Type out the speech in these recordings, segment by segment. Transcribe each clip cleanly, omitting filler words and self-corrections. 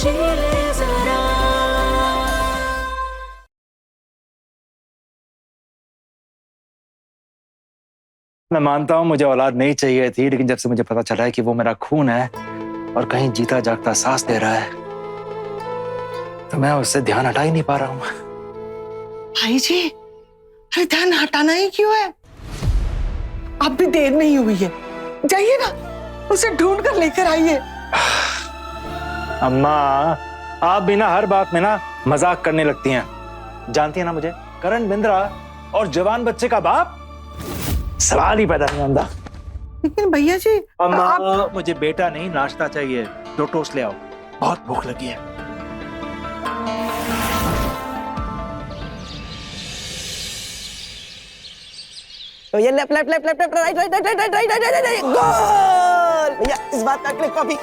जी ले जरा। मैं मानता हूँ मुझे औलाद नहीं चाहिए थी, लेकिन जब से मुझे पता चला है कि वो मेरा खून है और कहीं जीता जागता सांस दे रहा है, तो मैं उससे ध्यान हटा ही नहीं पा रहा हूँ। भाई जी, अरे ध्यान हटाना ही क्यों है? अब भी देर नहीं हुई है, जाइए ना, उसे ढूंढ कर लेकर आइए। अम्मा, आप भी ना हर बात में ना मजाक करने लगती हैं। जानती है ना मुझे, करण बिंद्रा और जवान बच्चे का बाप, सवाल ही पैदा नहीं होता। लेकिन भैया जी, अम्मा, मुझे बेटा नहीं नाश्ता चाहिए। 2 टोस्ट ले आओ, बहुत भूख लगी है। तो ये left left left left right right right right right right right right goal. भैया इस बात का क्लिक कॉपी।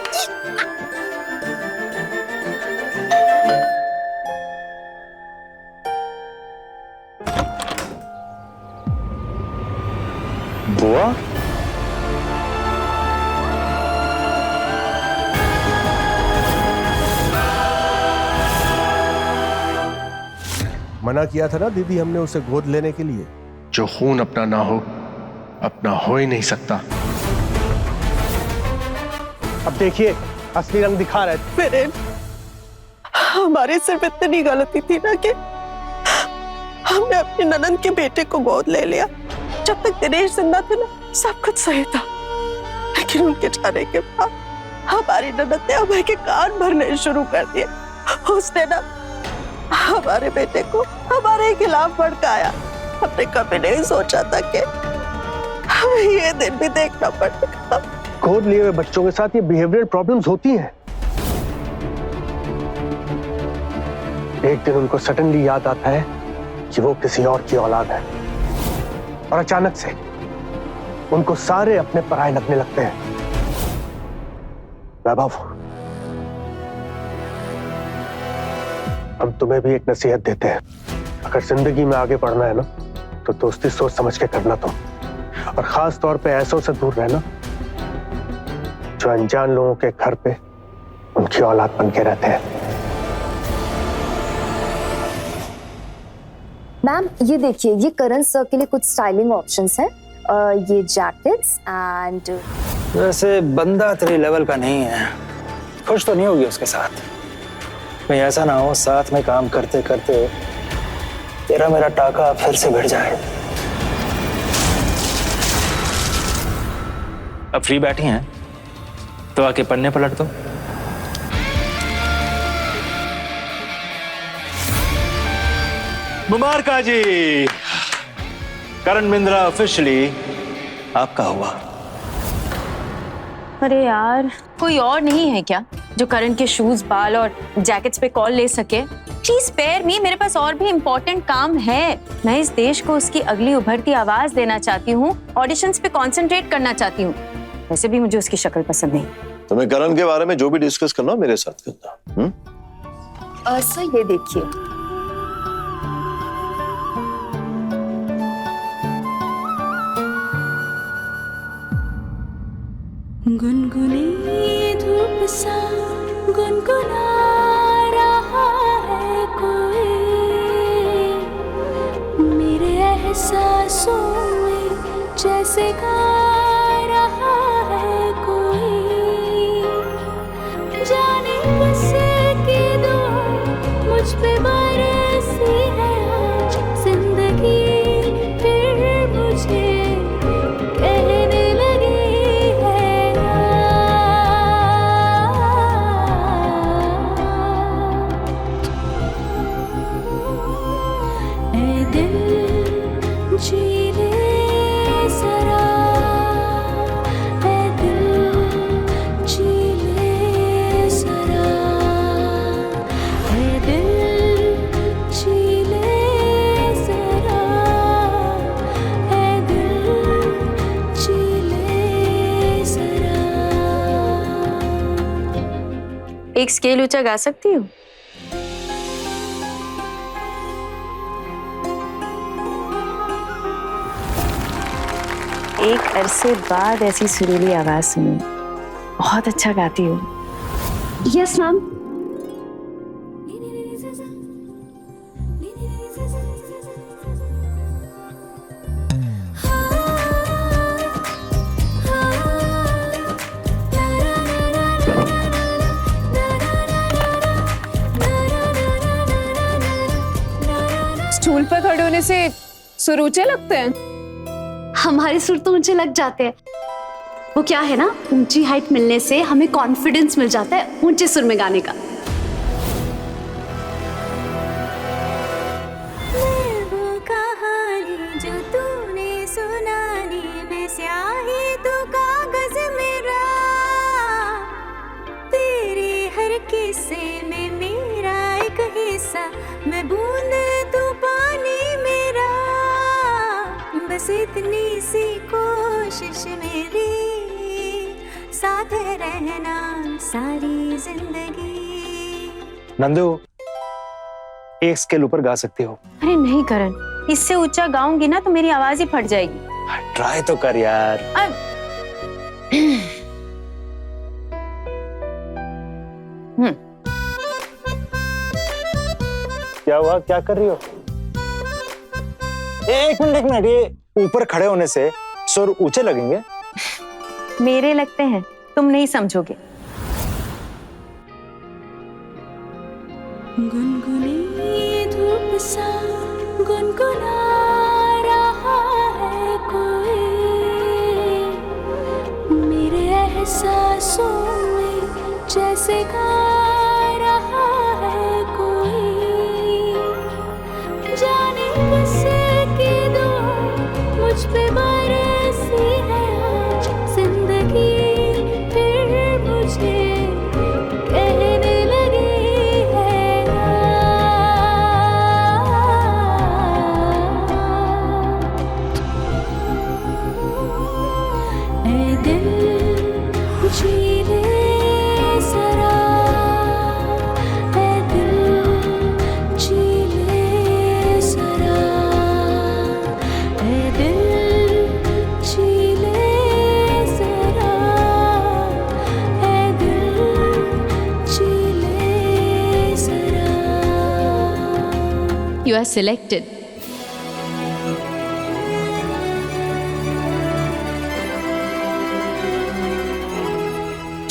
बुआ, मना किया था ना दीदी हमने उसे गोद लेने के लिए। जो खून अपना ना हो, अपना हो ही नहीं सकता। अब देखिए असली रंग दिखा रहा है। फिर हमारे सिर्फ इतनी गलती थी ना कि हमने अपनी ननंद के बेटे को गोद ले लिया। जब तक दिनेश जिंदा थे ना, सब कुछ सही था, लेकिन उनके जाने के बाद हमारी ननंद ने अभय के कान भरने शुरू कर दिए। उसने ना हमारे बेटे को हमारे खिलाफ भड़काया। हमने कभी नहीं सोचा था कि हमें ये दिन भी देखना पड़ेगा। गोद लिए हुए बच्चों के साथ ये बिहेवियरल प्रॉब्लम्स होती हैं। एक दिन उनको सडनली याद आता है कि वो किसी और की औलाद है, और अचानक से उनको सारे अपने पराये लगने लगते हैं। वैभव, हम तुम्हें भी एक नसीहत देते हैं। अगर जिंदगी में आगे बढ़ना है ना, तो दोस्ती सोच समझ के करना तुम, और खास तौर पे ऐसों से दूर रहना जो अनजान लोगों के घर पे उनकी औलाद बन के रहते हैं। मैम ये देखिए, ये करण सर के लिए कुछ स्टाइलिंग ऑप्शंस हैं। ये जैकेट्स एंड वैसे बंदा तेरे लेवल का नहीं है, खुश तो नहीं होगी उसके साथ। कहीं ऐसा ना हो साथ में काम करते करते तेरा मेरा टाका फिर से भिड़ जाए। अब फ्री बैठी हैं तो आके पन्ने पलट दो। मुबारका जी, करण बिंद्रा ऑफिशियली आपका हुआ। अरे यार, कोई और नहीं है क्या जो करण के शूज, बाल और जैकेट्स पे कॉल ले सके? प्लीज स्पेयर मी, मेरे पास और भी इम्पोर्टेंट काम है। मैं इस देश को उसकी अगली उभरती आवाज देना चाहती हूँ, ऑडिशंस पे कंसंट्रेट करना चाहती हूँ। वैसे भी मुझे उसकी शक्ल पसंद नहीं। तुम्हें करण के बारे में जो भी डिस्कस करना मेरे साथ करना। सर ये देखिए, गुनगुनी धूप सा गुनगुना रहा है कोई, मेरे एहसासों में जैसे गा रहा है कोई। जाने बस की दुआ मुझ पे बरसी है आज, जिंदगी फिर मुझे कहने लगी है ऐ दिल जी ले जरा, ऐ दिल जी ले जरा, ऐ दिल जी ले जरा, ऐ दिल जी ले जरा। एक स्केल ऊंचा गा सकती हूँ? एक अरसे बाद ऐसी सुरीली आवाज सुनी। बहुत अच्छा गाती हूँ। Yes ma'am. स्टूल पर खड़े होने से सुर ऊंचे लगते हैं। हमारे सुर तो ऊंचे लग जाते हैं। वो क्या है ना, ऊंची हाइट मिलने से हमें कॉन्फिडेंस मिल जाता है ऊंचे सुर में गाने का। वो कहानी जो तूने सुनानी, मैं स्याही तू कागज मेरा, तेरे हर किस्से में मेरा एक हिस्सा, मैं बूंद तू पानी मेरा, बस इतनी सी कोशिश मेरी, साथ रहना सारी जिंदगी। नंदू, एक स्केल ऊपर गा सकती हो। अरे नहीं करण, इससे ऊंचा गाऊंगी ना तो मेरी आवाज ही फट जाएगी। ट्राई तो कर यार। क्या हुआ, क्या कर रही हो? एक मिनट, ये ऊपर खड़े होने से सुर ऊंचे लगेंगे? मेरे लगते हैं, तुम नहीं समझोगे। गुनगुनी धूप सा गुनगुना रहा है कोई, मेरे एहसासों में जैसे गा रहा है कोई, जाने बस की दुआ मुझ पे बरसी है आज जिंदगी, फिर मुझे कहने लगी है ऐ दिल जी ले जरा, ऐ दिल जी ले जरा, ऐ दिल जी ले जरा, ऐ दिल जी ले जरा। You are selected.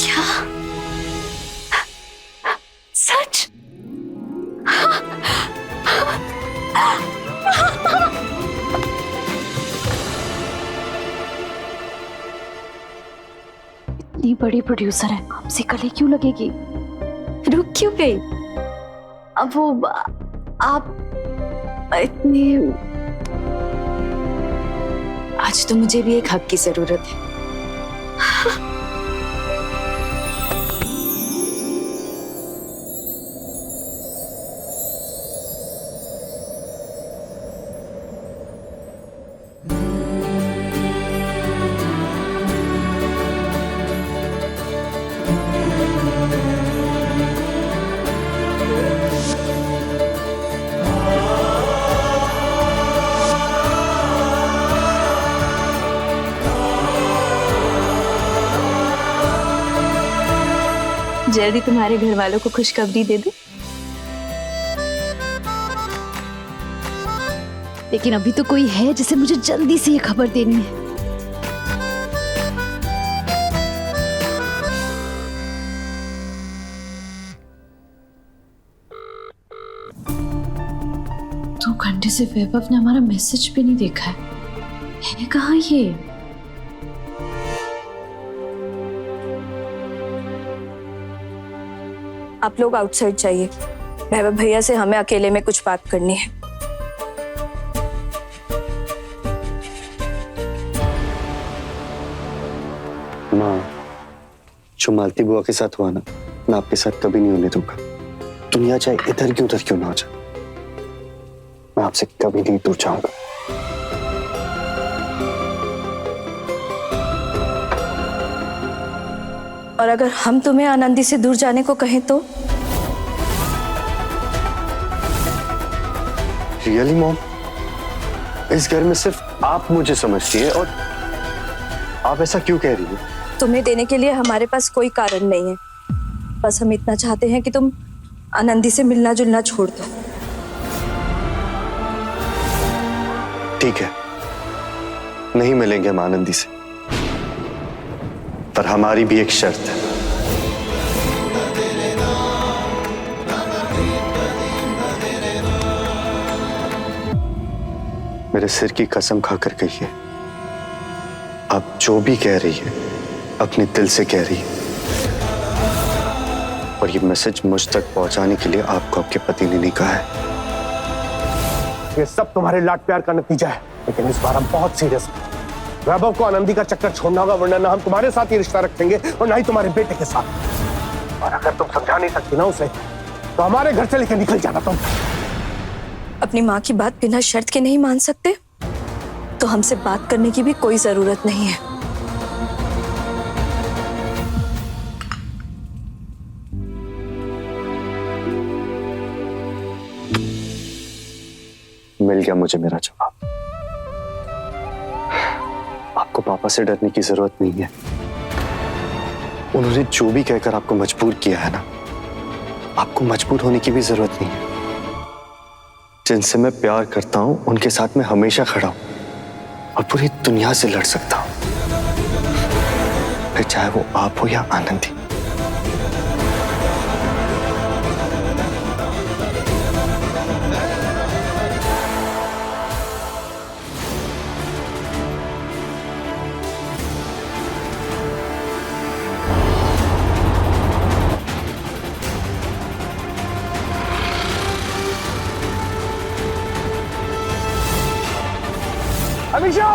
क्या सच? इतनी बड़ी प्रोड्यूसर है, हमसे गले क्यों लगेगी? रुक क्यों गई? अब वो आप इतने, आज तो मुझे भी एक हक की जरूरत है। जल्दी तुम्हारे घर वालों को खुशखबरी दे दो। लेकिन अभी तो कोई है जिसे मुझे जल्दी से ये खबर देनी है। दो घंटे से वैभव ने हमारा मैसेज भी नहीं देखा है कहाँ ये? आप लोग आउटसाइड जाइए, वैभव भैया से हमें अकेले में कुछ बात करनी है। माँ, जो मालती बुआ के साथ हुआ ना, मैं आपके साथ कभी नहीं होने दूंगा। दुनिया चाहे इधर की उधर क्यों ना हो जाए, मैं आपसे कभी नहीं दूर जाऊंगा। और अगर हम तुम्हें आनंदी से दूर जाने को कहें तो? रियली मॉम, इस घर में सिर्फ आप मुझे समझती है और आप ऐसा क्यों कह रही हो? तुम्हें देने के लिए हमारे पास कोई कारण नहीं है, बस हम इतना चाहते हैं कि तुम आनंदी से मिलना जुलना छोड़ दो। ठीक है, नहीं मिलेंगे हम आनंदी से, पर हमारी भी एक शर्त है। मेरे सिर की कसम खाकर कहिए, आप जो भी कह रही है अपने दिल से कह रही है। और ये मैसेज मुझ तक पहुंचाने के लिए आपको आपके पति ने नहीं कहा है। ये सब तुम्हारे लाड प्यार का नतीजा है, लेकिन इस बार हम बहुत सीरियस हैं। वैभव को आनंदी का चक्कर छोड़ना होगा, वरना ना हम तुम्हारे साथ ये रिश्ता रखेंगे और ना ही तुम्हारे बेटे के साथ। और अगर तुम समझा नहीं सकती ना उसे, तो हमारे घर से लेकर निकल जाना तुम। अपनी माँ की बात बिना शर्त के नहीं मान सकते तो हमसे बात करने की भी कोई जरूरत नहीं है। मिल गया मुझे मेरा जवाब। आपको पापा से डरने की जरूरत नहीं है। उन्होंने जो भी कहकर आपको मजबूर किया है ना, आपको मजबूर होने की भी जरूरत नहीं है। जिनसे मैं प्यार करता हूं उनके साथ मैं हमेशा खड़ा हूं और पूरी दुनिया से लड़ सकता हूं, फिर चाहे वो आप हो या आनंदी। अनीशा!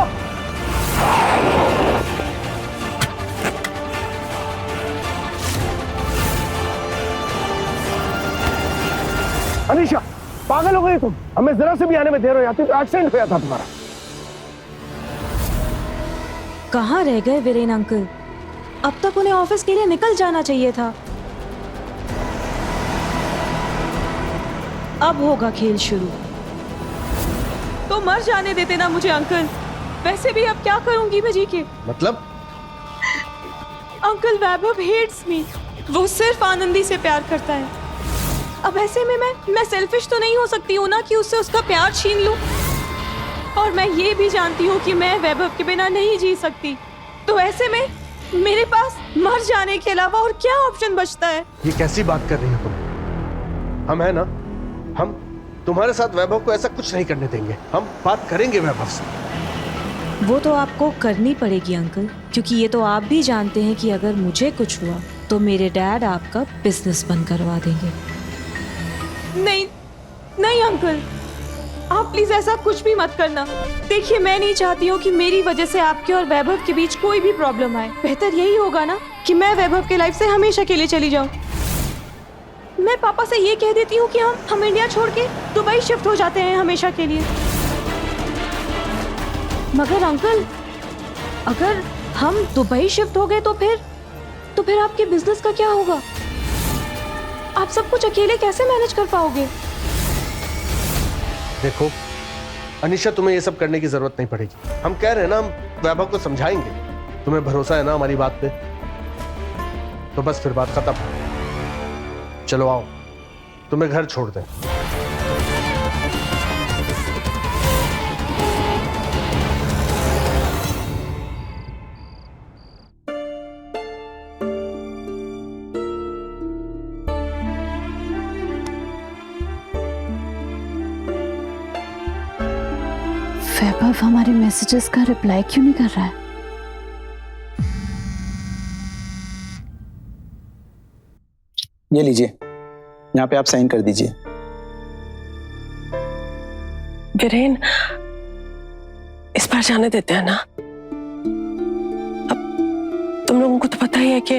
अनीशा, पागल हो गई तुम? हमें जरा से भी आने में देर हो जाती तो एक्सीडेंट हो जाता तुम्हारा। कहाँ रह गए वीरेन अंकल? अब तक उन्हें ऑफिस के लिए निकल जाना चाहिए था। अब होगा खेल शुरू। तो मर जाने देते ना मुझे अंकल। वैसे भी अब क्या करूंगी मैं जी के? मतलब? अंकल वैभव हेट्स मी। वो सिर्फ आनंदी से प्यार करता है। अब ऐसे में मैं सेल्फिश तो नहीं हो सकती हूँ ना कि उससे उसका प्यार छीन लूं। और मैं ये भी जानती हूँ कि मैं वैभव के बिना नहीं जी सकती। तो ऐसे में मेरे पास मर जाने के अलावा और क्या ऑप्शन बचता है? ये कैसी बात कर रही हो तुम? हम है ना, हम तुम्हारे साथ वैभव को ऐसा कुछ नहीं करने देंगे। हम बात करेंगे वैभव से। वो तो आपको करनी पड़ेगी अंकल, क्योंकि ये तो आप भी जानते हैं कि अगर मुझे कुछ हुआ तो मेरे डैड आपका बिजनेस बंद करवा देंगे। नहीं नहीं अंकल, आप प्लीज ऐसा कुछ भी मत करना। देखिए, मैं नहीं चाहती हूँ कि मेरी वजह से आपके और वैभव के बीच कोई भी प्रॉब्लम आए। बेहतर यही होगा ना कि मैं वैभव के लाइफ से हमेशा के लिए चली जाऊँ। मैं पापा से ये कह देती हूँ कि हम इंडिया छोड़ के दुबई शिफ्ट हो जाते हैं हमेशा के लिए। मगर अंकल, अगर हम दुबई शिफ्ट हो गए तो फिर आपके बिजनेस का क्या होगा? आप सब कुछ अकेले कैसे मैनेज कर पाओगे? देखो अनीशा, तुम्हें ये सब करने की जरूरत नहीं पड़ेगी। हम कह रहे हैं ना, हम वैभव को समझाएंगे। तुम्हें भरोसा है ना हमारी बात पे? तो बस फिर बात खत्म। चलो आओ, तुम्हें घर छोड़ दें। वैभव हमारे मैसेजेस का रिप्लाई क्यों नहीं कर रहा है? ये लीजिए, यहाँ पे आप साइन कर दीजिए। वीरेन, इस बार जाने देते हैं ना। अब तुम लोगों को तो पता ही है कि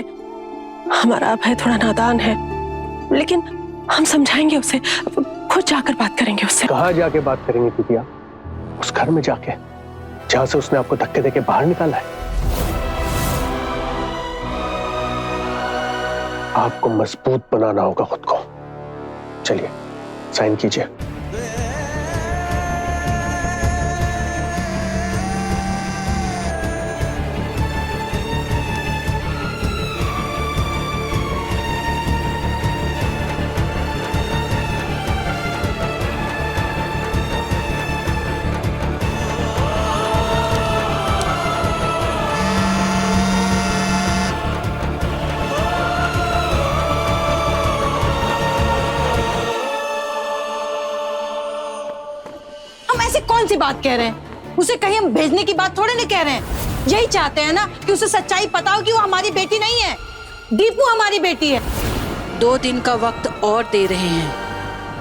हमारा अभय थोड़ा नादान है, लेकिन हम समझाएंगे उसे। खुद जाकर बात करेंगे उससे। कहाँ जाके बात करेंगे बिटिया? उस घर में जाके जहां से उसने आपको धक्के देके बाहर निकाला है। आपको मजबूत बनाना होगा खुद को। चलिए साइन कीजिए। कौन सी बात कह रहे हैं? उसे कहीं हम भेजने की बात थोड़ी नहीं कह रहे हैं। यही चाहते हैं ना कि उसे सच्चाई पता हो कि वो हमारी बेटी नहीं है, दीपू हमारी बेटी है। 2 दिन का वक्त और दे रहे हैं,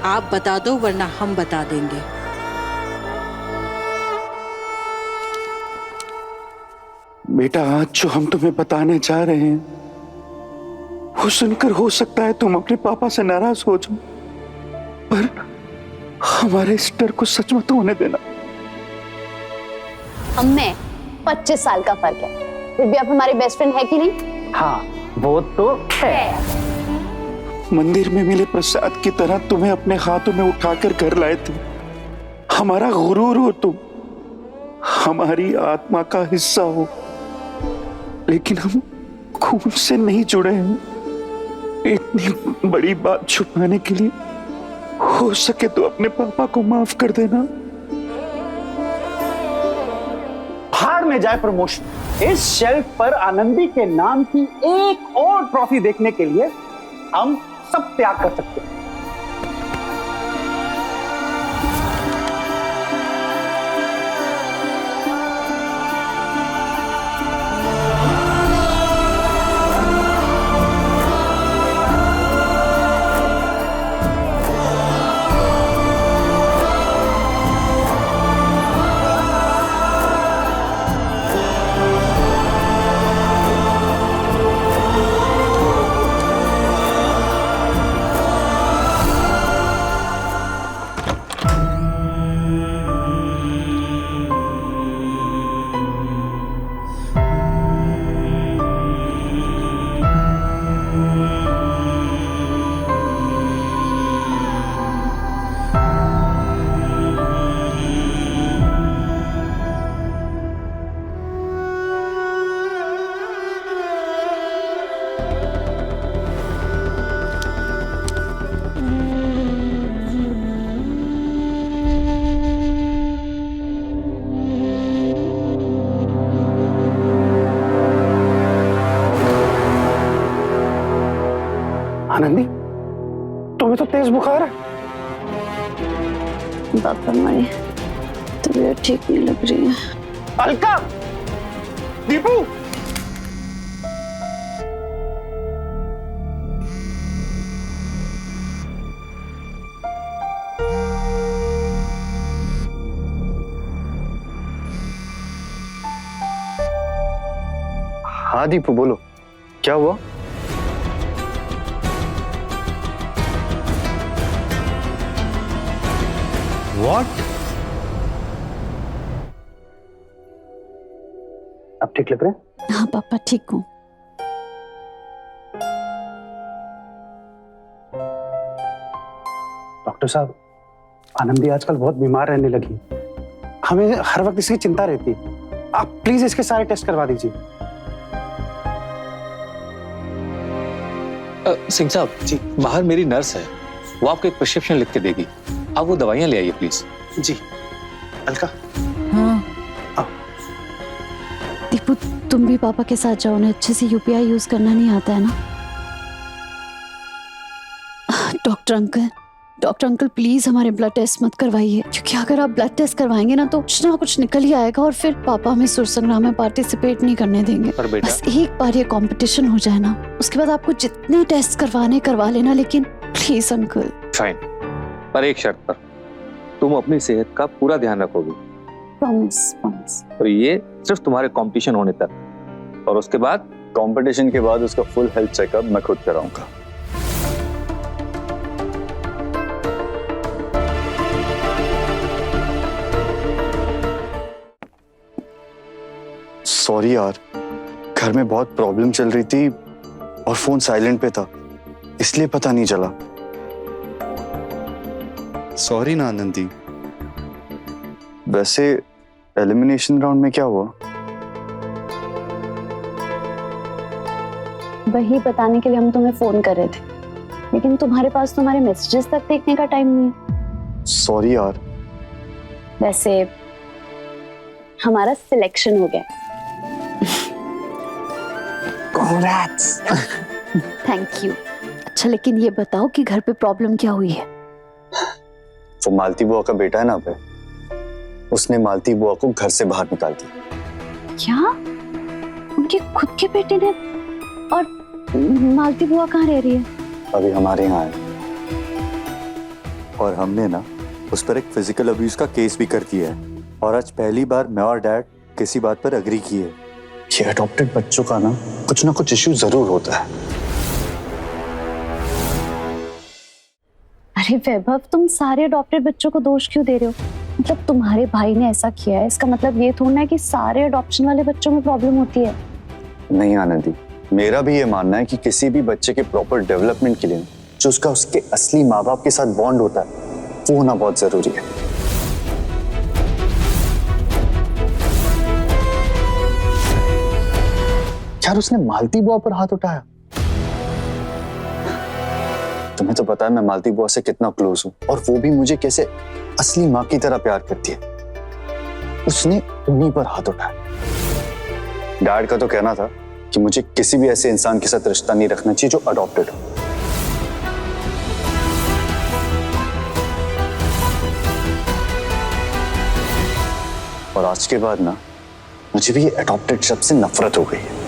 आप बता दो वरना हम बता देंगे। बेटा, आज जो हम तुम्हें बताने जा रहे हैं वो सुनकर हो सकता है तुम अपने पापा से नाराज हो जाओ, पर हमारे इस डर को सच मत होने देना। हम में 25 साल का फर्क है, फिर भी आप हमारी बेस्ट फ्रेंड है कि नहीं? हाँ वो तो है। मंदिर में मिले प्रसाद की तरह तुम्हें अपने हाथों में उठाकर घर लाए थे। हमारा गुरूर हो तुम, हमारी आत्मा का हिस्सा हो, लेकिन हम खून से नहीं जुड़े हैं। इतनी बड़ी बात छुपाने के लिए हो सके तो अपने पापा को माफ कर देना। भाड़ में जाए प्रमोशन। इस शेल्फ पर आनंदी के नाम की एक और ट्रॉफी देखने के लिए हम सब त्याग कर सकते हैं। आनंदी, तुम्हें तो तेज बुखार है। पापा हमारी तबीयत ठीक नहीं लग रही है। अलका, दीपू, हाँ दीपू बोलो, क्या हुआ? What? अब ठीक लग रहा है? हाँ पापा ठीक हूँ। डॉक्टर साहब, आनंदी आजकल बहुत बीमार रहने लगी। हमें हर वक्त इसकी चिंता रहती है। आप प्लीज इसके सारे टेस्ट करवा दीजिए। सिंह साहब जी, बाहर मेरी नर्स है, वो आपको एक प्रिस्क्रिप्शन लिख के देगी, आप वो दवाइयां ले आइए प्लीज। जी। अलका, हाँ दीपू, तुम भी पापा के साथ जाओ ना, अच्छे से यूपीआई यूज करना नहीं आता है ना। डॉक्टर अंकल प्लीज हमारे ब्लड टेस्ट मत करवाइए, क्योंकि अगर आप ब्लड टेस्ट करवाएंगे ना तो कुछ ना कुछ निकल ही आएगा और फिर पापा हमें सुर संग्राम में पार्टिसिपेट नहीं करने देंगे। पर बेटा, बस एक बार ये कंपटीशन हो जाए ना, उसके बाद आपको जितने टेस्ट करवाने करवा लेना, लेकिन प्लीज अंकल। फाइन, पर एक शर्त पर, तुम अपनी सेहत का पूरा ध्यान रखोगे। प्रॉमिस। और ये सिर्फ तुम्हारे कंपटीशन होने तक, और उसके बाद? कंपटीशन के बाद उसका फुल हेल्थ चेकअप मैं खुद कराऊंगा। सॉरी यार, घर में बहुत प्रॉब्लम चल रही थी और फोन साइलेंट पे था, इसलिए पता नहीं चला। सॉरी ना आनंदी। वैसे एलिमिनेशन राउंड में क्या हुआ? वही बताने के लिए हम तुम्हें फोन कर रहे थे, लेकिन तुम्हारे पास तुम्हारे मैसेजेस तक देखने का टाइम नहीं है। सॉरी यार। वैसे हमारा सिलेक्शन हो गया। Congrats! Thank you. अच्छा, लेकिन ये बताओ कि घर पे प्रॉब्लम क्या हुई है? वो मालती बुआ का बेटा है ना पे, उसने मालती बुआ को घर से बाहर निकाल दिया। क्या? उनके खुद के बेटे ने? और मालती बुआ कहाँ रह रही है? अभी हमारे यहाँ है और हमने ना उस पर एक फिजिकल अब्यूज का केस भी कर दिया है और आज पहली बार मैं और डैड किसी बात पर अग्री किए। ये अडॉप्टेड बच्चों का ना कुछ इश्यू जरूर होता है। अरे वैभव, तुम सारे अडॉप्टेड बच्चों को दोष क्यों दे रहे हो? मतलब तुम्हारे भाई ने ऐसा किया है, इसका मतलब ये थोड़ा है कि सारे अडॉप्शन वाले बच्चों में प्रॉब्लम होती है। नहीं आनंदी, मेरा भी ये मानना है कि किसी भी बच्चे के प्रॉपर डेवलपमेंट के लिए जो उसका उसके असली माँ बाप के साथ बॉन्ड होता है वो होना बहुत जरूरी है। यार उसने मालती बुआ पर हाथ उठाया। तुम्हें तो पता है मैं मालती बुआ से कितना क्लोज हूं और वो भी मुझे कैसे असली माँ की तरह प्यार करती है। उसने उन्हीं पर हाथ उठाया। डैड का तो कहना था कि मुझे किसी भी ऐसे इंसान के साथ रिश्ता नहीं रखना चाहिए जो अडॉप्टेड हो। और आज के बाद ना मुझे भी ये अडॉप्टेड शब्द से नफरत हो गई है।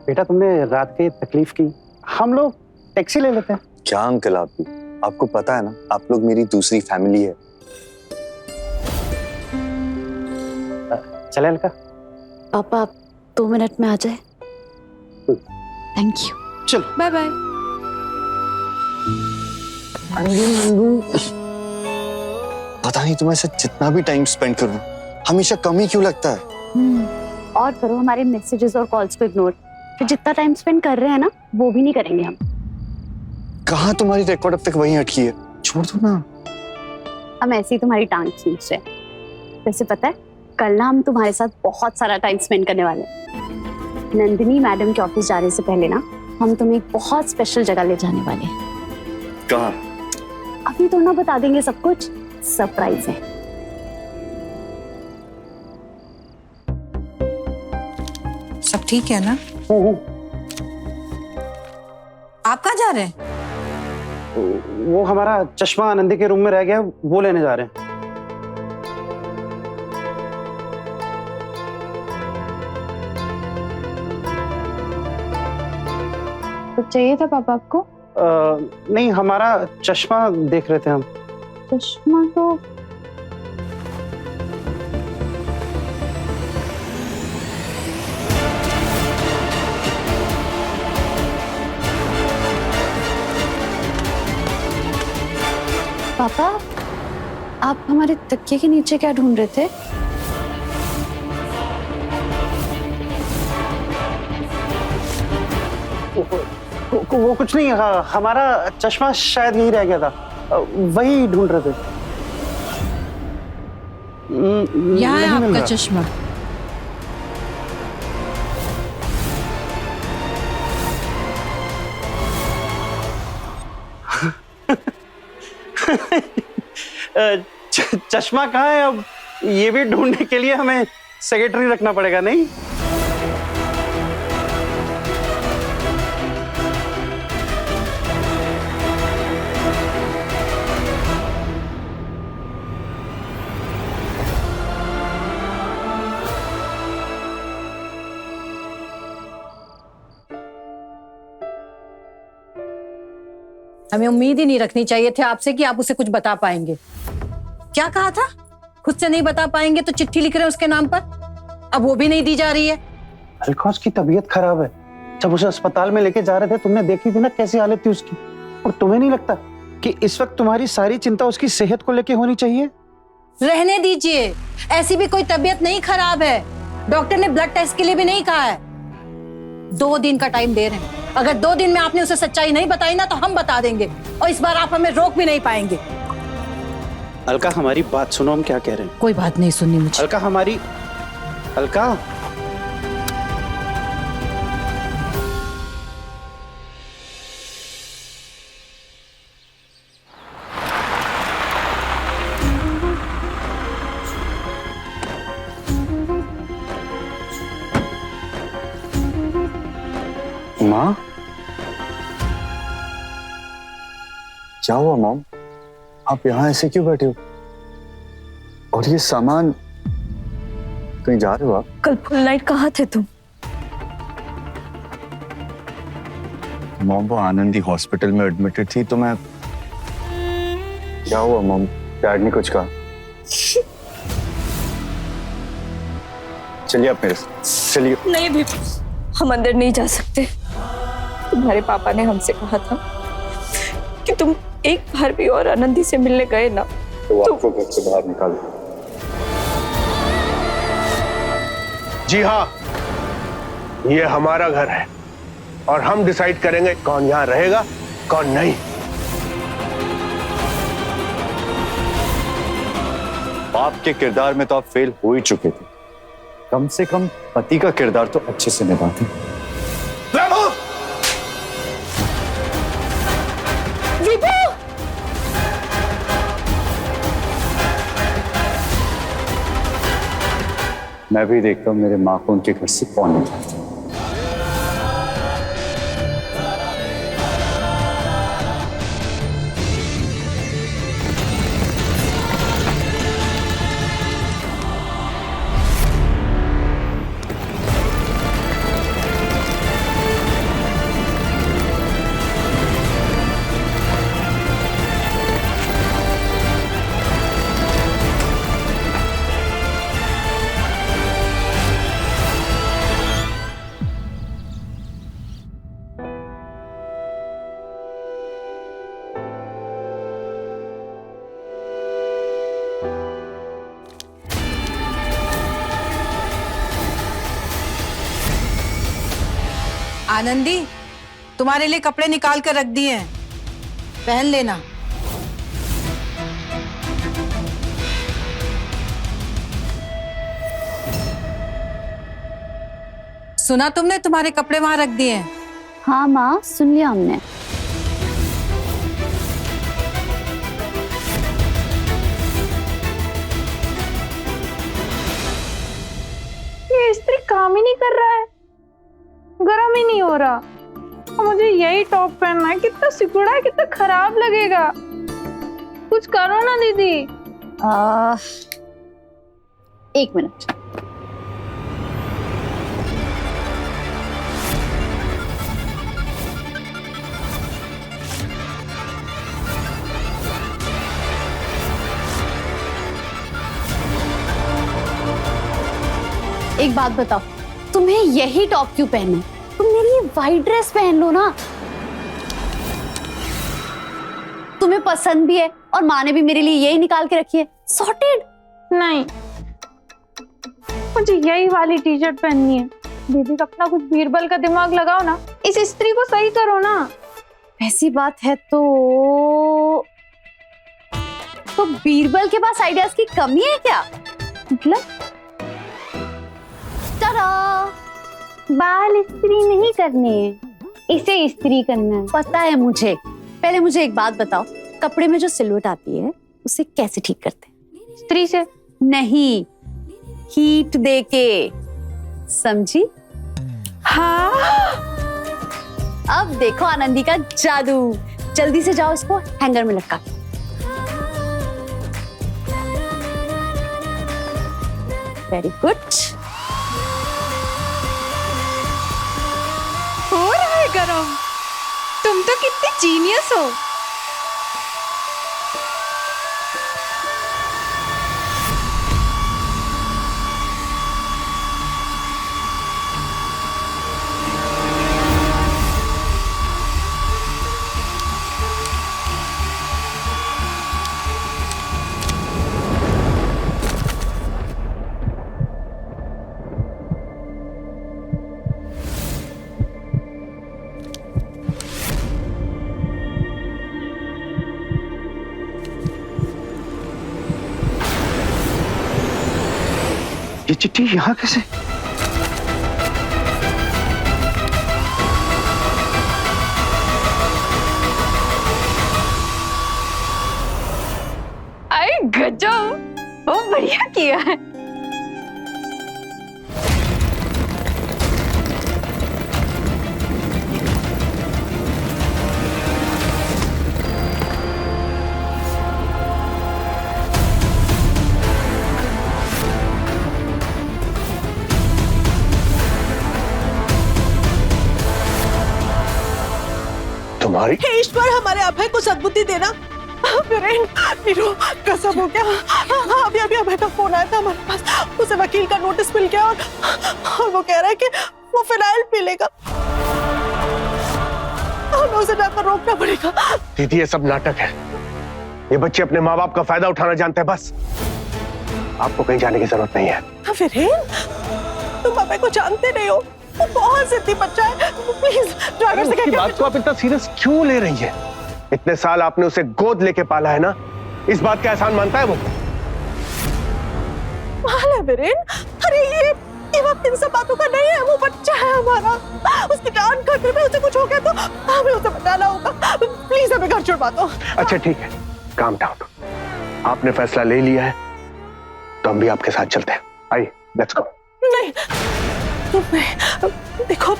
बेटा तुमने रात के तकलीफ की, हम लोग टैक्सी ले लेते हैं। क्या अंकल आप भी, आपको पता है ना आप लोग मेरी दूसरी फैमिली है। चले अलका? पापा आप 2 मिनट में आ जाए। Thank you. चलो बाय बाय। पता नहीं तुम्हें से जितना भी टाइम स्पेंड करूं हमेशा कम ही क्यों लगता है। और करो हमारे मैसेजेस और कॉल्स को इग्नोर। फिर जितना टाइम स्पेंड कर रहे हैं ना वो भी नहीं करेंगे हम। कहाँ तुम्हारी रिकॉर्ड अब तक वहीं अटकी है, छोड़ दो ना। हम ऐसे ही तुम्हारी टांग खींच रहे हैं। वैसे पता है कल ना हम तुम्हारे साथ बहुत सारा टाइम स्पेंड करने वाले हैं। नंदिनी मैडम के ऑफिस जाने से पहले ना हम तुम्हें एक बहुत स्पेशल जगह ले जाने वाले हैं। कहाँ? अभी तो ना बता देंगे, सब कुछ सरप्राइज है। सब ठीक है ना? आप कहाँ जा रहे हैं? वो हमारा चश्मा आनंदी के रूम में रह गया, वो लेने जा रहे हैं। कुछ चाहिए था पापा आपको? नहीं, हमारा चश्मा देख रहे थे हम। चश्मा तो पापा आप हमारे तकिए के नीचे क्या ढूंढ रहे थे? वो कुछ नहीं, हमारा चश्मा शायद यही रह गया था, वही ढूंढ रहे थे। यहाँ है आपका चश्मा। चश्मा कहाँ है? अब ये भी ढूंढने के लिए हमें सेक्रेटरी रखना पड़ेगा, नहीं? हमें उम्मीद ही नहीं रखनी चाहिए थी आपसे कि आप उसे कुछ बता पाएंगे। क्या कहा था? खुद से नहीं बता पाएंगे तो चिट्ठी लिख रहे हैं उसके नाम पर। अब वो भी नहीं दी जा रही है। अलका उसकी तबीयत खराब है। जब उसे अस्पताल में लेके जा रहे थे तुमने देखी थी ना कैसी हालत थी उसकी। और तुम्हें नहीं लगता कि इस वक्त तुम्हारी सारी चिंता उसकी सेहत को लेके होनी चाहिए? रहने दीजिए, ऐसी भी कोई तबीयत नहीं खराब है। डॉक्टर ने ब्लड टेस्ट के लिए भी नहीं कहा है। 2 दिन का टाइम दे रहे हैं। अगर 2 दिन में आपने उसे सच्चाई नहीं बताई ना तो हम बता देंगे और इस बार आप हमें रोक भी नहीं पाएंगे। अलका हमारी बात सुनो, हम क्या कह रहे हैं। कोई बात नहीं सुननी मुझे। अलका हमारी, अलका माँ, क्या हुआ मॉम? आप यहाँ ऐसे क्यों बैठे हो? और ये सामान, कहीं जा रहे हो आप? कल फुल नाइट कहाँ थे तुम? मॉम, वो आनंदी हॉस्पिटल में एडमिटेड थी तो मैं... क्या हुआ मॉम? डैड ने कुछ कहा? चलिए आप मेरे साथ, चलिए। नहीं भी, हम अंदर नहीं जा सकते। तुम्हारे पापा ने हमसे कहा था कि तुम एक बार भी और आनंदी से मिलने गए ना तो आपको घर से बाहर निकाल दो। जी हाँ, ये हमारा घर है और हम डिसाइड करेंगे कौन यहाँ रहेगा कौन नहीं। बाप के किरदार में तो आप फेल हो ही चुके थे, कम से कम पति का किरदार तो अच्छे से निभाते। मैं भी देखता हूँ मेरे माँ को उनके घर से कौन निकालता है। आनंदी, तुम्हारे लिए कपड़े निकाल कर रख दिए हैं, पहन लेना। सुना तुमने, तुम्हारे कपड़े वहां रख दिए हैं? हाँ माँ, सुन लिया हमने। ये इस्त्री काम ही नहीं कर रहा है, गरम ही नहीं हो रहा। और मुझे यही टॉप पहनना है, कितना सिकुड़ा है, कितना खराब लगेगा। कुछ करो ना दीदी। एक मिनट। एक बात बताओ, तुम्हें यही टॉप क्यों पहनना है? तुम मेरे लिए वाइट ड्रेस पहन लो ना, तुम्हें पसंद भी है और माँ ने भी मेरे लिए यही निकाल के रखी है। सॉर्टेड। नहीं, मुझे यही वाली टी शर्ट पहननी है। दीदी, अपना कुछ बीरबल का दिमाग लगाओ ना, इस इस्त्री को सही करो ना। ऐसी बात है तो बीरबल के पास आइडियाज की कमी है क्या? मतलब बाल इस्त्री नहीं करने हैं, इसे इस्त्री करना है। पता है मुझे। पहले मुझे एक बात बताओ, कपड़े में जो सिलवट आती है उसे कैसे ठीक करते हैं? इस्त्री से नहीं, हीट देके, समझी? हाँ। अब देखो आनंदी का जादू। जल्दी से जाओ, इसको हैंगर में लटका। Very good. हो रहा है गरम। तुम तो कितने जीनियस हो। ये चिट्ठी यहाँ कैसे? अरे गजब, बहुत बढ़िया किया है। तुम्हारी। हे ईश्वर, हमारे अभय को सद्बुद्धि देना। वीरेन, नीरू, कसम हो गया। हाँ, अभी अभी अभय का फोन आया था हमारे पास। उसे वकील का नोटिस मिल गया और वो कह रहा है कि वो फिनाइल पी लेगा। हमें उसे जाकर रोकना पड़ेगा। दीदी, ये सब नाटक है। ये बच्चे अपने माँ बाप का फायदा उठाना जानते हैं बस। आपको कहीं जाने की जरूरत नहीं है। वीरेन, तुम अभय को जानते नहीं हो, वो बहुत जिद्दी बच्चा है। प्लीज ड्राइवर से कह बात को आप इतना सीरियस क्यों ले रही है? इतने साल आपने उसे गोद लेके पाला है ना, इस बात का एहसान मानता है वो? वीरेन, अरे ये वक्त इन सब बातों का नहीं है। वो बच्चा है हमारा, उसकी जान खतरे में, उसे कुछ हो गया तो हमें उसे बचाना होगा। प्लीज हमें घर छुड़वा दो। अच्छा ठीक है, काम डाउन। आपने फैसला ले लिया है तो हम भी आपके साथ चलते हैं। आइए, लेट्स गो। नहीं, देखो,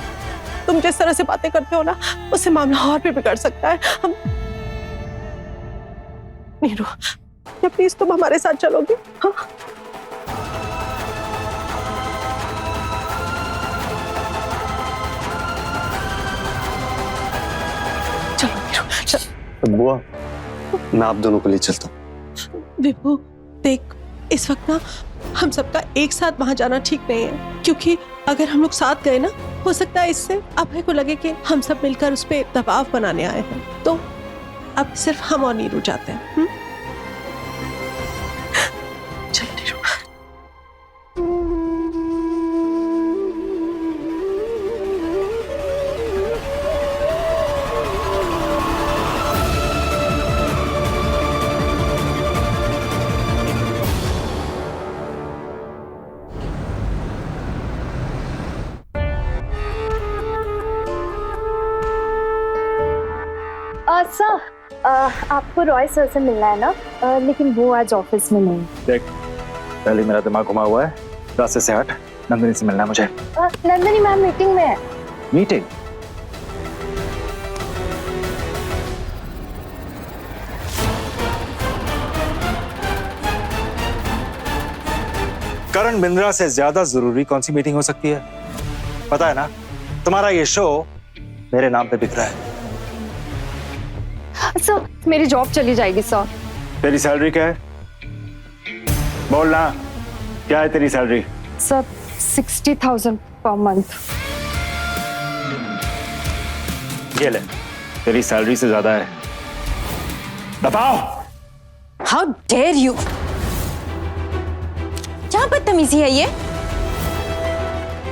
तुम जिस तरह से बातें करते हो ना, उससे मामला और भी बिगड़ सकता है। हम नीरू, क्या प्लीज तुम हमारे साथ चलोगी? हाँ? चलो नीरू, चलो। बुआ, मैं आप दोनों को ले चलता हूँ। विभू, देख, इस वक्त ना हम सबका एक साथ वहां जाना ठीक नहीं है, क्योंकि अगर हम लोग साथ गए ना, हो सकता है इससे अभय को लगे कि हम सब मिलकर उस पर दबाव बनाने आए हैं। तो अब सिर्फ हम और नीरू जाते हैं। चलो नीरू। सर, आपको रॉय सर से मिलना है ना, लेकिन वो आज ऑफिस में नहीं। देख, पहले मेरा दिमाग घुमा हुआ है, रास्ते से हट। नंदिनी से मिलना है मुझे। नंदिनी मैम मीटिंग में है। मीटिंग? करण बिंद्रा से ज्यादा जरूरी कौन सी मीटिंग हो सकती है? पता है ना, तुम्हारा ये शो मेरे नाम पे बिक रहा है। सर, मेरी जॉब चली जाएगी सर। तेरी सैलरी क्या है? बोलना, क्या है तेरी सैलरी? Sir, 60,000 per month. ये ले, तेरी सैलरी से ज्यादा है। बताओ। How dare you! क्या बदतमीजी है ये?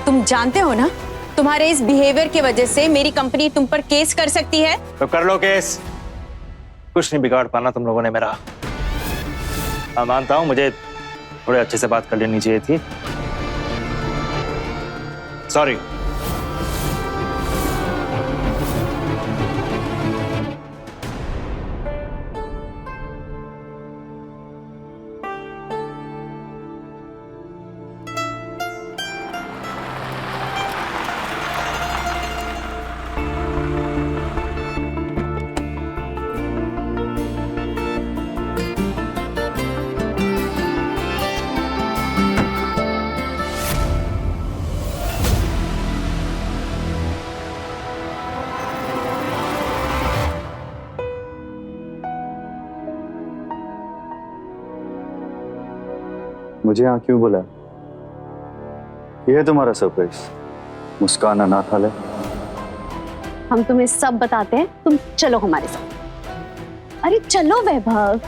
तुम जानते हो ना, तुम्हारे इस बिहेवियर की वजह से मेरी कंपनी तुम पर केस कर सकती है। तो कर लो केस, कुछ नहीं बिगाड़ पाना तुम लोगों ने मेरा। मैं मानता हूं मुझे थोड़े अच्छे से बात कर लेनी चाहिए थी। सॉरी। मुझे यहाँ क्यों बुलाया? ये है तुम्हारा सरप्राइज? मुस्कान अनाथ वाले। हम तुम्हें सब बताते हैं, तुम चलो हमारे साथ। अरे चलो वैभव।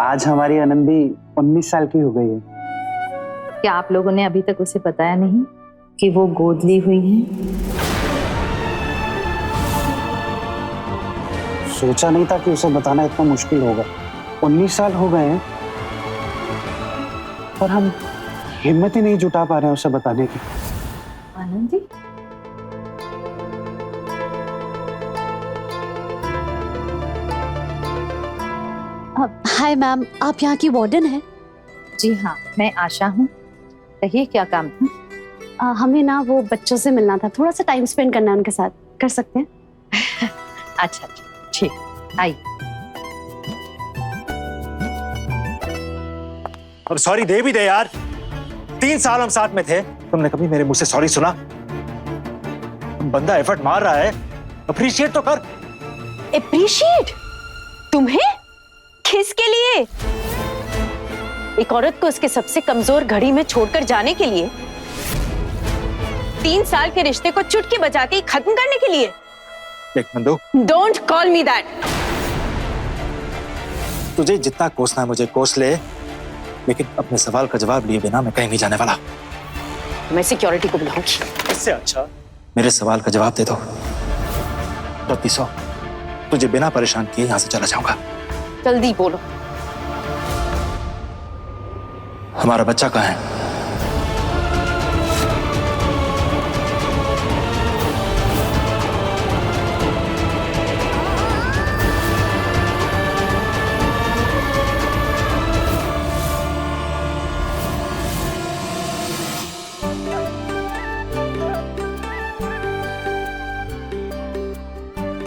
आज हमारी आनंदी 19 साल की हो गई है। क्या आप लोगों ने अभी तक उसे बताया नहीं कि वो गोद ली हुई है? सोचा नहीं था कि उसे बताना इतना मुश्किल होगा। 19 साल हो गए हैं और हम हिम्मत ही नहीं जुटा पा रहे हैं उसे बताने की। आनंदी, हाय मैम, आप यहाँ की वार्डन हैं? जी हाँ, मैं आशा हूँ। कहिए, क्या काम था? हमें ना वो बच्चों से मिलना था, थोड़ा सा टाइम स्पेंड करना है उनके साथ। कर सकते हैं? अच्छा अच्छा ठीक, आइए। अब सॉरी दे भी दे यार। 3 साल हम साथ में थे, तुमने कभी मेरे मुंह से सॉरी सुना? बंदा एफर्ट मार रहा है, अप्रिशिएट तो कर। अप्रिशिएट? तुम्हें? किसके लिए? एक औरत को उसके सबसे कमजोर घड़ी में छोड़कर जाने के लिए? 3 साल के रिश्ते को चुटकी बजाते ही खत्म करने के लिए? देख Nandu, don't call me that. तुझे जितना कोसना है मुझे कोस ले, लेकिन अपने सवाल का जवाब लिए बिना मैं कहीं नहीं जाने वाला। मैं सिक्योरिटी को बुलाऊंगी। इससे अच्छा मेरे सवाल का जवाब दे दो। तो तुझे बिना परेशान किए यहां से चला जाऊंगा। जल्दी बोलो। हमारा बच्चा कहाँ है?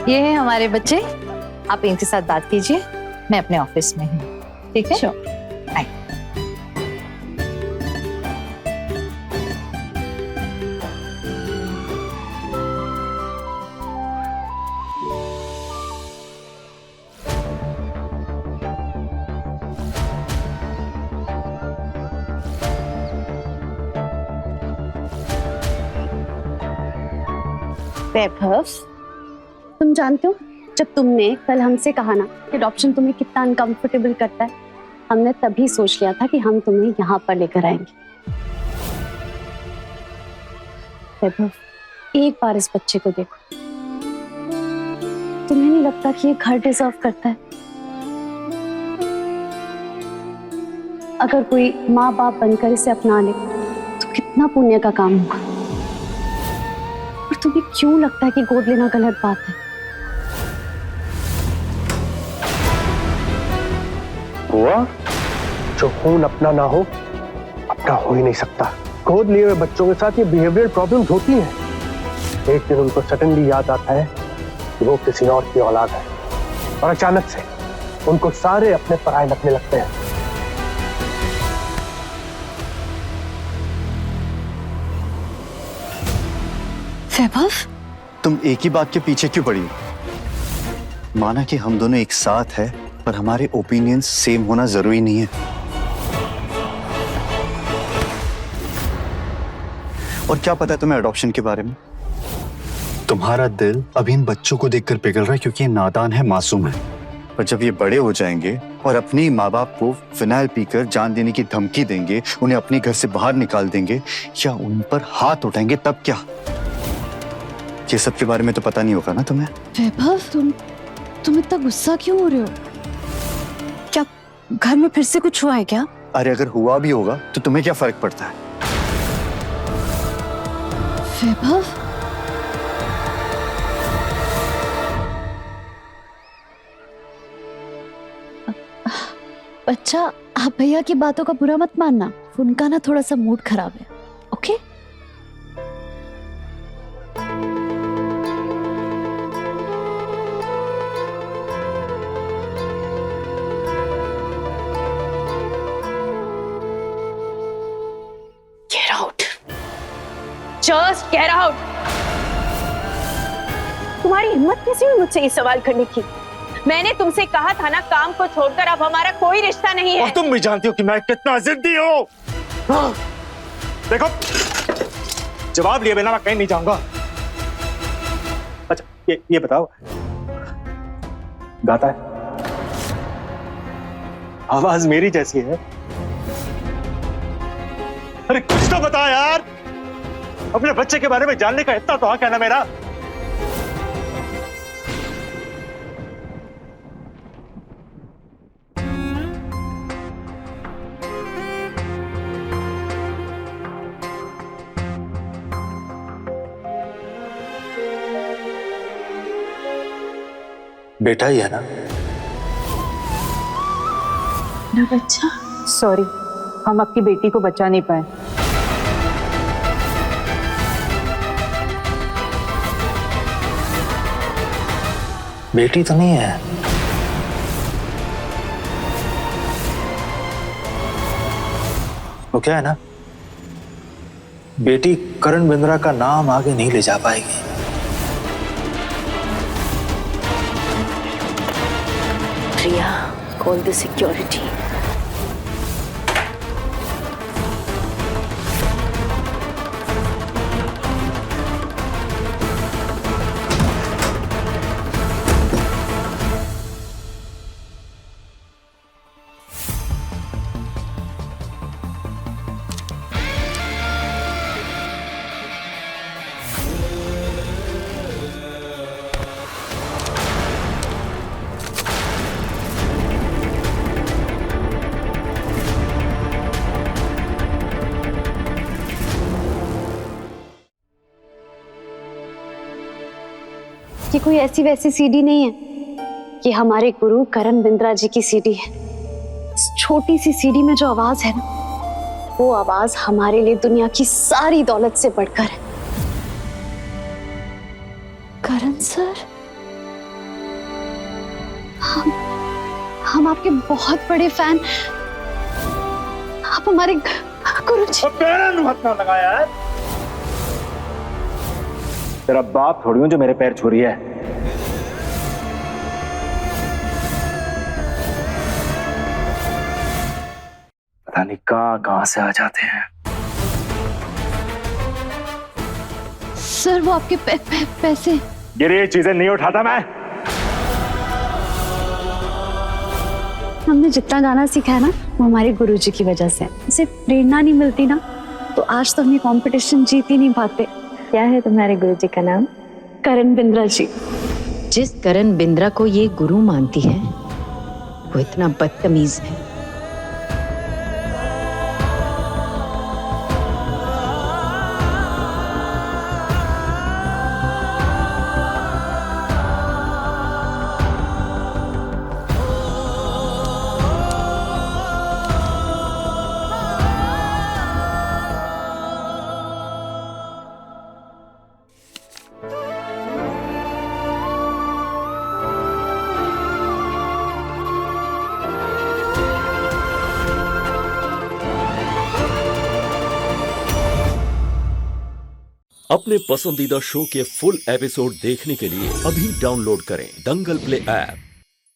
ये है हमारे बच्चे, आप इनके साथ बात कीजिए, मैं अपने ऑफिस में हूँ, ठीक है? आइए। वैभव, तुम जानते हो जब तुमने कल हमसे कहा ना कि अडॉप्शन तुम्हें कितना अनकंफर्टेबल करता है, हमने तभी सोच लिया था कि हम तुम्हें यहाँ पर लेकर आएंगे। वैभव, एक बार इस बच्चे को देखो, तुम्हें नहीं लगता कि ये घर डिजर्व करता है? अगर कोई माँ बाप बनकर इसे अपना ले तो कितना पुण्य का काम होगा। और तुम्हें क्यों लगता है कि गोद लेना गलत बात है? हुआ जो खून अपना ना हो, अपना हो ही नहीं सकता। गोद लिए हुए बच्चों के साथ ये बिहेवियरल प्रॉब्लम्स होती हैं। एक दिन उनको सडनली याद आता है कि वो किसी और की औलाद है, और अचानक से उनको सारे अपने पराये लगने लगते हैं। वैभव, तुम एक ही बात के पीछे क्यों पड़ी हो? माना कि हम दोनों एक साथ हैं, पर हमारे ओपिनियंस सेम होना जरूरी नहीं है। और क्या पता है तुम्हें अडॉप्शन के बारे में? तुम्हारा दिल अभी इन बच्चों को देखकर पिघल रहा है क्योंकि ये नादान है, मासूम है। पर जब ये बड़े हो जाएंगे और अपने माँ बाप को फिनाइल पीकर जान देने की धमकी देंगे, उन्हें अपने घर से बाहर निकाल देंगे या उन पर हाथ उठाएंगे, तब क्या? ये सब के बारे में तो पता नहीं होगा ना तुम्हें। वैभव, तुम इतना गुस्सा क्यों हो रहे हो? क्या घर में फिर से कुछ हुआ है क्या? अरे अगर हुआ भी होगा तो तुम्हें क्या फर्क पड़ता है? वैभव, बच्चा, आप भैया की बातों का बुरा मत मानना, उनका ना थोड़ा सा मूड खराब है। Okay? Get out. Just get out. तुम्हारी हिम्मत कैसे हुई मुझसे ये सवाल करने की? मैंने तुमसे कहा था ना, काम को छोड़कर अब हमारा कोई रिश्ता नहीं है। और तुम भी जानती हो कि मैं कितना जिद्दी हूँ। हाँ। देखो, जवाब लिए बिना मैं कहीं नहीं जाऊंगा। अच्छा, ये बताओ, गाता है? आवाज मेरी जैसी है? अरे कुछ तो बता यार। अपने बच्चे के बारे में जानने का इतना तो हक है ना मेरा। बेटा ही है ना? ना बच्चा। सॉरी, हम आपकी बेटी को बचा नहीं पाए। बेटी तो नहीं है? वो क्या है ना, बेटी करण बिंद्रा का नाम आगे नहीं ले जा पाएगी। प्रिया, कॉल द सिक्योरिटी। ये कोई ऐसी वैसी सीडी नहीं है, ये हमारे गुरु करण बिंद्रा जी की सीडी है। इस छोटी सी सीडी में जो आवाज है ना, वो आवाज हमारे लिए दुनिया की सारी दौलत से बढ़कर है। करण सर, हम आपके बहुत बड़े फैन। आप हमारे गुरु जी। मत ना लगाया है। तेरा बाप थोड़ी हूं जो मेरे पैर छू रही है। पता नहीं कहां से आ जाते हैं। सर वो आपके पैसे। ये चीजें नहीं उठाता मैं। हमने जितना गाना सीखा है ना, वो हमारे गुरुजी की वजह से। उसे प्रेरणा नहीं मिलती ना, तो आज तो हम ये कंपटीशन जीत ही नहीं पाते। क्या है तुम्हारे गुरुजी का नाम? करण बिंद्रा जी। जिस करण बिंद्रा को ये गुरु मानती है, वो इतना बदतमीज है। अपने पसंदीदा शो के फुल एपिसोड देखने के लिए अभी डाउनलोड करें दंगल प्ले ऐप।